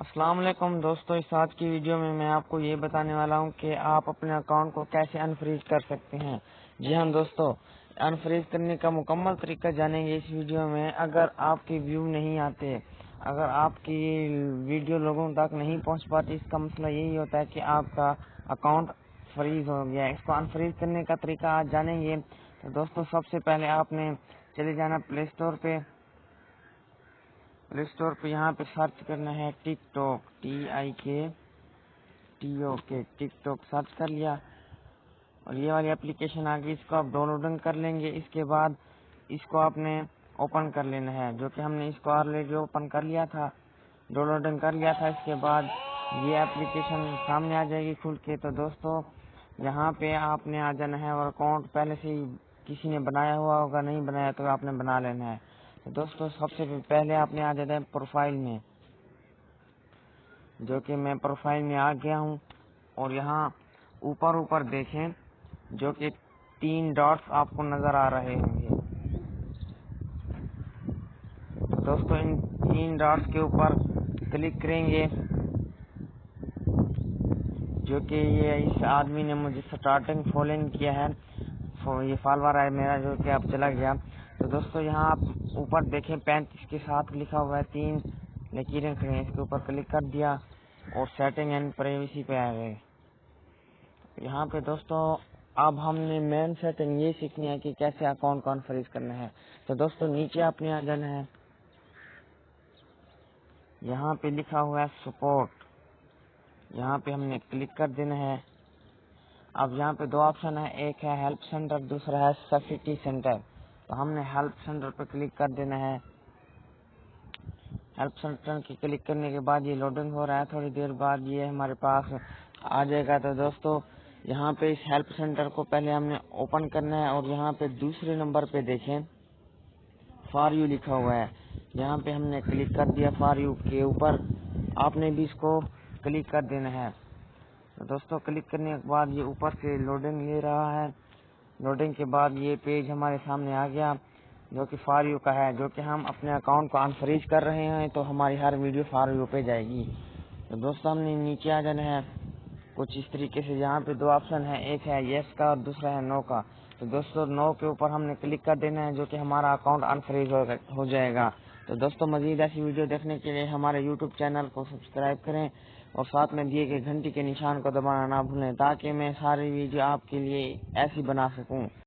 السلام علیکم دوستو، اس آج کی ویڈیو میں آپ کو یہ بتانے والا ہوں کہ آپ اپنے اکاؤنٹ کو کیسے انفریز کر سکتے ہیں۔ جی ہاں دوستو، انفریز کرنے کا مکمل طریقہ جانیں گے اس ویڈیو میں۔ اگر آپ کے ویو نہیں آتے، اگر آپ کی ویڈیو لوگوں تک نہیں پہنچ پاتی، اس کا مسئلہ یہی ہوتا ہے کہ آپ کا اکاؤنٹ فریز ہو گیا ہے۔ اس کو انفریز کرنے کا طریقہ آج جانیں گے۔ تو دوستو، سب سے پہلے آپ نے چلے جانا پلے اسٹور پہ یہاں پہ سرچ کرنا ہے ٹک ٹاک، TikTok ٹک ٹاک سرچ کر لیا اور یہ والی اپلیکیشن آ گئی۔ اس کو آپ ڈاؤن لوڈنگ کر لیں گے۔ اس کے بعد اس کو آپ نے اوپن کر لینا ہے، جو کہ ہم نے اس کو آلریڈی اوپن کر لیا تھا، ڈاؤن لوڈنگ کر لیا تھا۔ اس کے بعد یہ اپلیکیشن سامنے آ جائے گی کھل کے۔ تو دوستو، یہاں پہ آپ نے آ جانا ہے اور اکاؤنٹ پہلے سے ہی کسی نے بنایا ہوا ہوگا، نہیں بنایا تو آپ نے بنا لینا ہے۔ تو دوستو، سب سے پہلے آپ نے آ جانا ہے پروفائل میں، جو کہ میں پروفائل میں آ گیا ہوں، اور یہاں اوپر دیکھیں جو کہ 3 ڈاٹس آپ کو نظر آ رہے ہوں گے۔ دوستو، ان 3 ڈاٹس کے اوپر کلک کریں گے، جو کہ یہ اس آدمی نے مجھے سٹارٹنگ فالوئنگ کیا ہے، یہ فالوور ہے میرا، جو کہ اب چلا گیا۔ تو دوستو، یہاں آپ اوپر دیکھیں 35 کے ساتھ لکھا ہوا ہے، 3 لکیریں کھڑی ہیں، اس کے اوپر کلک کر دیا اور سیٹنگ اینڈ پرائیویسی پہ آ گئے۔ یہاں پہ دوستو، اب ہم نے مین سیٹنگ یہ سیکھنی ہے کہ کیسے اکاؤنٹ کو انفریز کرنا ہے۔ تو دوستو، نیچے آپ نے آ جانا ہے، یہاں پہ لکھا ہوا ہے سپورٹ، یہاں پہ ہم نے کلک کر دینا ہے۔ اب یہاں پہ 2 آپشن ہے، ایک ہے ہیلپ سینٹر، دوسرا ہے سیفٹی سینٹر۔ تو ہم نے ہیلپ سینٹر پہ کلک کر دینا ہے۔ ہیلپ سینٹر کی کلک کرنے کے بعد یہ لوڈنگ ہو رہا ہے، تھوڑی دیر بعد یہ ہمارے پاس آ جائے گا۔ تو دوستو، یہاں پہ اس ہیلپ سینٹر کو پہلے ہم نے اوپن کرنا ہے، اور یہاں پہ دوسرے نمبر پہ دیکھیں فار یو لکھا ہوا ہے، یہاں پہ ہم نے کلک کر دیا فار یو کے اوپر۔ آپ نے بھی اس کو کلک کر دینا ہے۔ تو دوستو، کلک کرنے کے بعد یہ اوپر سے لوڈنگ لے رہا ہے۔ لوڈنگ کے بعد یہ پیج ہمارے سامنے آ گیا، جو کہ فار یو کا ہے، جو کہ ہم اپنے اکاؤنٹ کو انفریز کر رہے ہیں، تو ہماری ہر ویڈیو فار یو پہ جائے گی۔ تو دوستو، ہم نے نیچے آ جانا ہے کچھ اس طریقے سے۔ یہاں پہ 2 آپشن ہے، ایک ہے یس کا اور دوسرا ہے نو کا۔ تو دوستو، نو کے اوپر ہم نے کلک کر دینا ہے، جو کہ ہمارا اکاؤنٹ انفریز ہو جائے گا۔ تو دوستو، مزید ایسی ویڈیو دیکھنے کے لیے ہمارے یوٹیوب چینل کو سبسکرائب کریں، اور ساتھ میں دیے گئے گھنٹی کے نشان کو دبانا نہ بھولیں، تاکہ میں ساری ویڈیو آپ کے لیے ایسی بنا سکوں۔